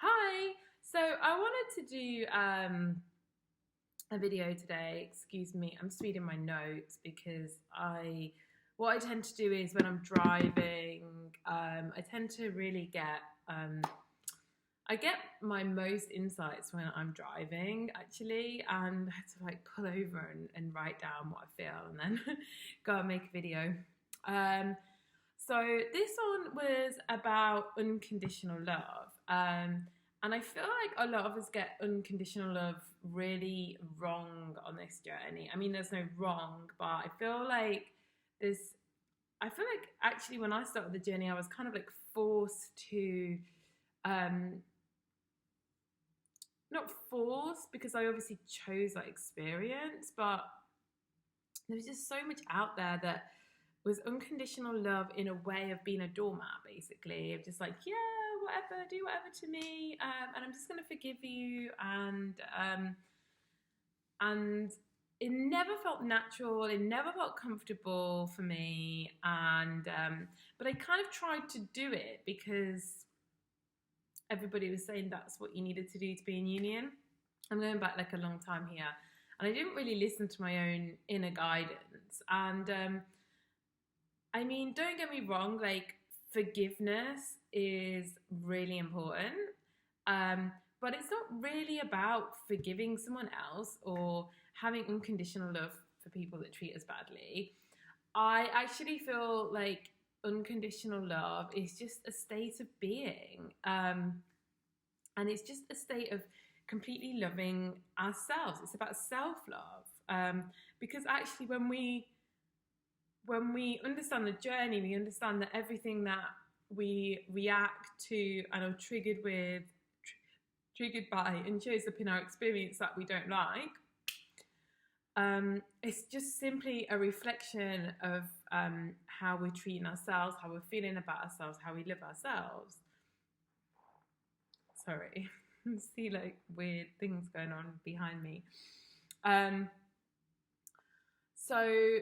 Hi. So I wanted to do a video today. Excuse me, I'm just reading my notes because what I tend to do is when I'm driving, I tend to really get I get my most insights when I'm driving actually, and I have to like pull over and write down what I feel and then go and make a video. Um, so this one was about unconditional love. And I feel like a lot of us get unconditional love really wrong on this journey. I mean, there's no wrong, but there's, I feel like actually when I started the journey, I was kind of like forced to, um, not forced because I obviously chose that experience, but there was just so much out there that was unconditional love in a way of being a doormat, basically, of just like, yeah, whatever, do whatever to me, and I'm just gonna forgive you, and it never felt natural, it never felt comfortable for me, and but I kind of tried to do it because everybody was saying that's what you needed to do to be in union. I'm going back like a long time here, and I didn't really listen to my own inner guidance, and I mean, don't get me wrong, like forgiveness is really important. Um, but it's not really about forgiving someone else or having unconditional love for people that treat us badly. I actually feel like unconditional love is just a state of being. And it's just a state of completely loving ourselves. It's about self love. Because actually, when we understand the journey, we understand that everything that we react to and are triggered by and shows up in our experience that we don't like. It's just simply a reflection of how we're treating ourselves, how we're feeling about ourselves, how we live ourselves. Sorry, see like weird things going on behind me. So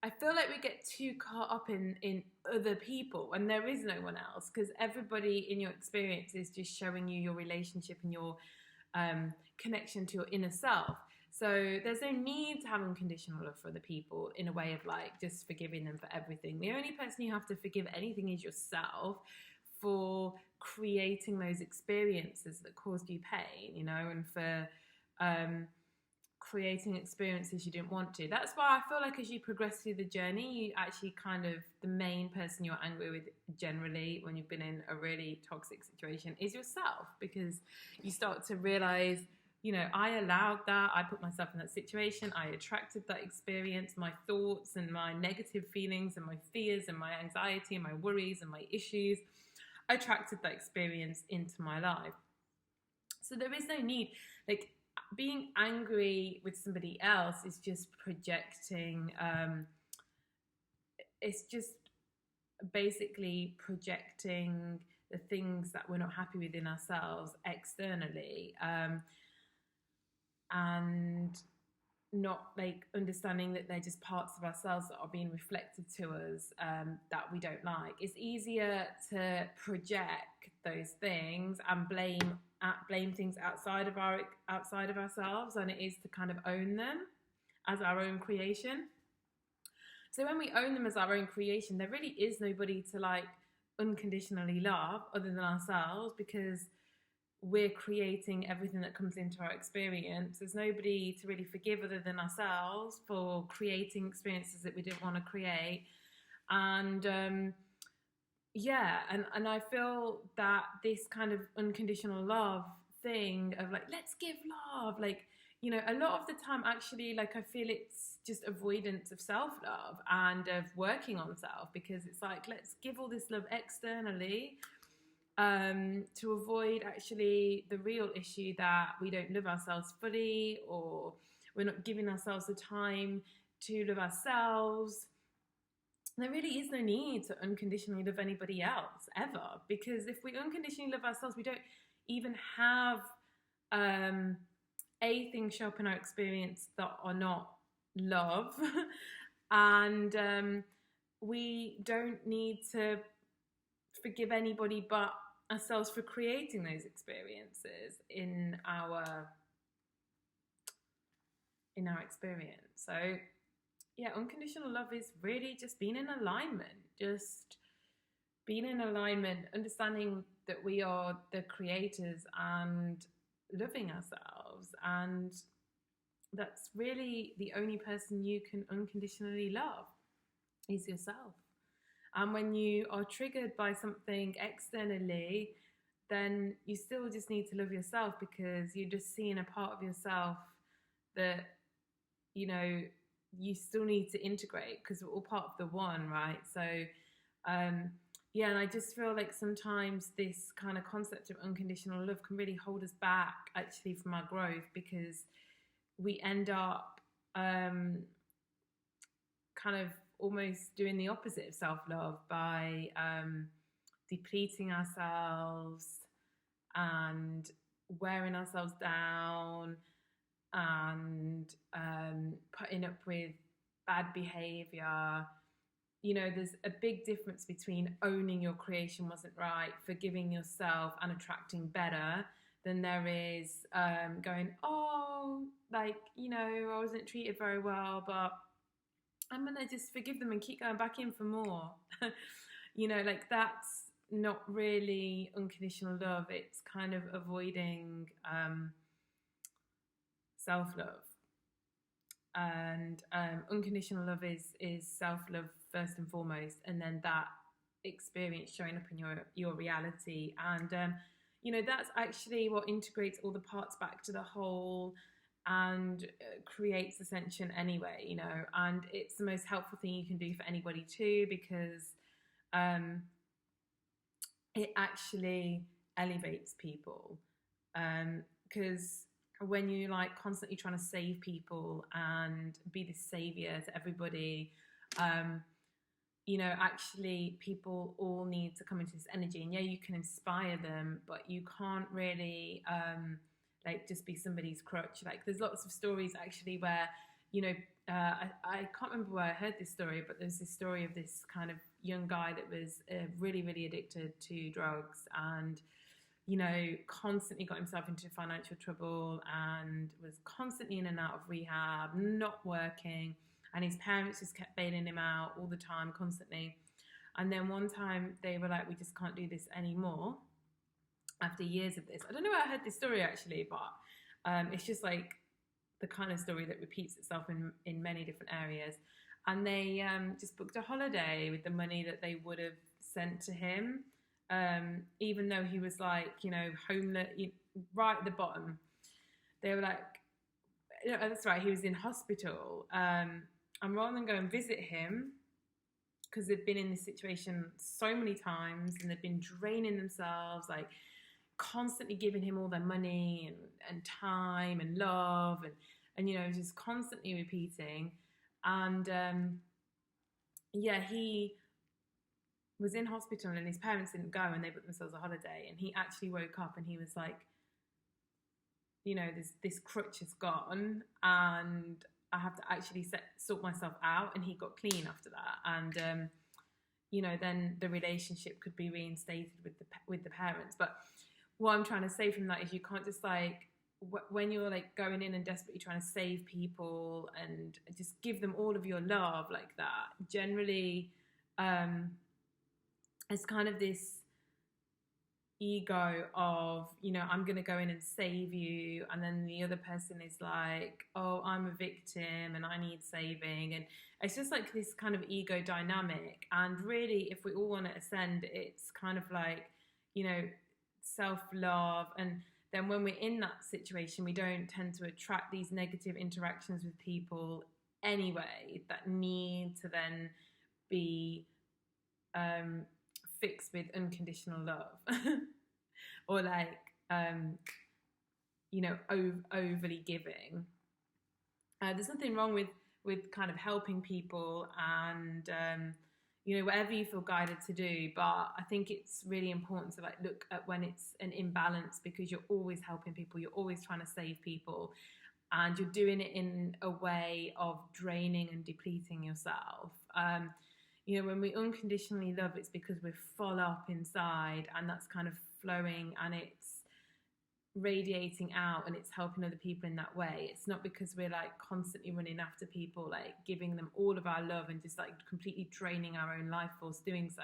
I feel like we get too caught up in other people when there is no one else, because everybody in your experience is just showing you your relationship and your connection to your inner self. So there's no need to have unconditional love for other people in a way of like just forgiving them for everything. The only person you have to forgive anything is yourself for creating those experiences that caused you pain, and for creating experiences you didn't want to. That's why I feel like as you progress through the journey, you actually kind of, the main person you're angry with generally when you've been in a really toxic situation is yourself, because you start to realize, I allowed that, I put myself in that situation, I attracted that experience, my thoughts and my negative feelings and my fears and my anxiety and my worries and my issues, I attracted that experience into my life. So there is no need, like, being angry with somebody else is just projecting, it's just basically projecting the things that we're not happy with in ourselves externally, and not like understanding that they're just parts of ourselves that are being reflected to us, that we don't like. It's easier to project those things and blame things outside of ourselves than it is to kind of own them as our own creation. So when we own them as our own creation, there really is nobody to like unconditionally love other than ourselves, because we're creating everything that comes into our experience. There's nobody to really forgive other than ourselves for creating experiences that we didn't want to create. And yeah, and I feel that this kind of unconditional love thing of like, let's give love, like, a lot of the time actually, like, I feel it's just avoidance of self-love and of working on self, because it's like, let's give all this love externally, to avoid actually the real issue that we don't love ourselves fully, or we're not giving ourselves the time to love ourselves. There really is no need to unconditionally love anybody else ever, because if we unconditionally love ourselves, we don't even have things show up in our experience that are not love. And we don't need to forgive anybody but ourselves for creating those experiences in our experience. So yeah, unconditional love is really just being in alignment, just being in alignment, understanding that we are the creators and loving ourselves. And that's really the only person you can unconditionally love is yourself. And when you are triggered by something externally, then you still just need to love yourself, because you're just seeing a part of yourself that, you know, you still need to integrate, because we're all part of the one, right? So yeah, and I just feel like sometimes this kind of concept of unconditional love can really hold us back actually from our growth, because we end up kind of almost doing the opposite of self-love by depleting ourselves and wearing ourselves down and putting up with bad behavior. You know, there's a big difference between owning your creation wasn't right, forgiving yourself and attracting better, than there is going, oh, like, you know, I wasn't treated very well, but I'm going to just forgive them and keep going back in for more. You know, like, that's not really unconditional love. It's kind of avoiding self-love. And unconditional love is self-love first and foremost, and then that experience showing up in your reality. And you know, that's actually what integrates all the parts back to the whole and creates ascension anyway, you know. And it's the most helpful thing you can do for anybody too, because it actually elevates people, because when you like constantly trying to save people and be the savior to everybody, you know, actually people all need to come into this energy. And yeah, you can inspire them, but you can't really like just be somebody's crutch. Like, there's lots of stories actually where, you know, I can't remember where I heard this story, but there's this story of this kind of young guy that was really, really addicted to drugs, and, you know, constantly got himself into financial trouble and was constantly in and out of rehab, not working. And his parents just kept bailing him out all the time, constantly. And then one time they were like, we just can't do this anymore after years of this. I don't know where I heard this story actually, but it's just like the kind of story that repeats itself in many different areas. And they just booked a holiday with the money that they would have sent to him, even though he was like, you know, homeless, right at the bottom. They were like, yeah, that's right, he was in hospital. And rather than go and visit him, because they've been in this situation so many times and they've been draining themselves, like constantly giving him all their money and time and love, and you know, just constantly repeating. And yeah, he was in hospital and his parents didn't go, and they booked themselves a holiday, and he actually woke up and he was like, you know, this crutch is gone and I have to actually sort myself out. And he got clean after that. And you know, then the relationship could be reinstated with the parents. But what I'm trying to say from that is, you can't just like, when you're like going in and desperately trying to save people and just give them all of your love like that, generally it's kind of this ego of, you know, I'm going to go in and save you, and then the other person is like, oh, I'm a victim and I need saving. And it's just like this kind of ego dynamic. And really, if we all want to ascend, it's kind of like, you know, self-love. And then when we're in that situation, we don't tend to attract these negative interactions with people anyway that need to then be fixed with unconditional love. Or like, you know, overly giving. There's nothing wrong with kind of helping people and, you know, whatever you feel guided to do. But I think it's really important to like look at when it's an imbalance, because you're always helping people, you're always trying to save people, and you're doing it in a way of draining and depleting yourself. You know, when we unconditionally love, it's because we're full up inside, and that's kind of flowing and it's radiating out and it's helping other people in that way. It's not because we're like constantly running after people, like giving them all of our love and just like completely draining our own life force doing so.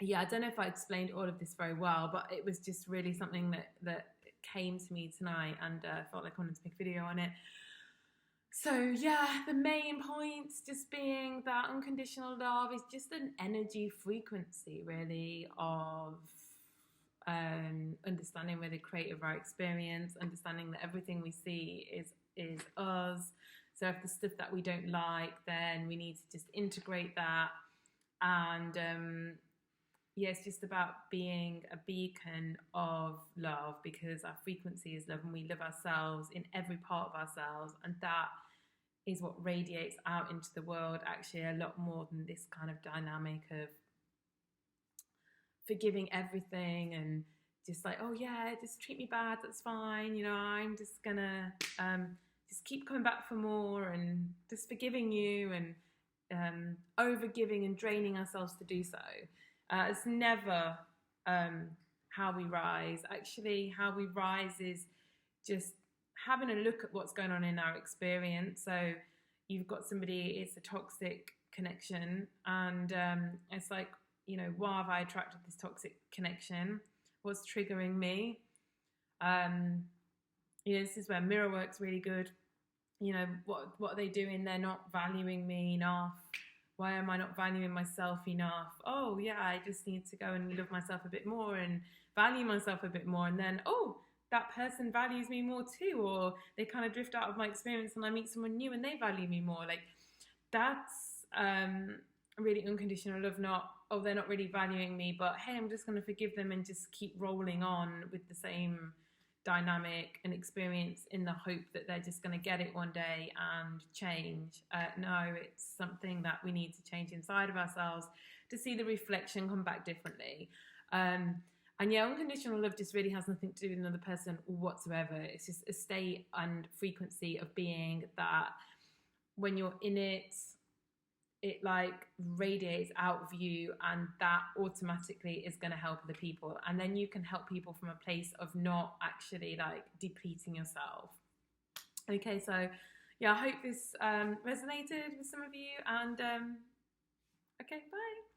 Yeah, I don't know if I explained all of this very well, but it was just really something that came to me tonight, and felt like I wanted to make a video on it. So yeah, the main points just being that unconditional love is just an energy frequency, really, of understanding we're the creator of our experience, understanding that everything we see is us. So if the stuff that we don't like, then we need to just integrate that. And yeah, it's just about being a beacon of love, because our frequency is love and we love ourselves in every part of ourselves, and that is what radiates out into the world, actually a lot more than this kind of dynamic of forgiving everything and just like, oh yeah, just treat me bad, that's fine, you know, I'm just gonna just keep coming back for more, and just forgiving you, and over giving and draining ourselves to do so. It's never how we rise. Actually, how we rise is just having a look at what's going on in our experience. So you've got somebody, it's a toxic connection, and it's like, you know, why have I attracted this toxic connection? What's triggering me? You know, this is where mirror work's really good. You know, what are they doing? They're not valuing me enough. Why am I not valuing myself enough? Oh yeah, I just need to go and love myself a bit more and value myself a bit more. And then, oh, that person values me more too. Or they kind of drift out of my experience and I meet someone new and they value me more. Like, that's really unconditional love. Not, oh, they're not really valuing me, but hey, I'm just going to forgive them and just keep rolling on with the same dynamic and experience in the hope that they're just going to get it one day and change. No, it's something that we need to change inside of ourselves to see the reflection come back differently. And yeah, unconditional love just really has nothing to do with another person whatsoever. It's just a state and frequency of being that when you're in it, it like radiates out of you, and that automatically is going to help other people, and then you can help people from a place of not actually like depleting yourself. Okay, so yeah, I hope this resonated with some of you, and okay, bye.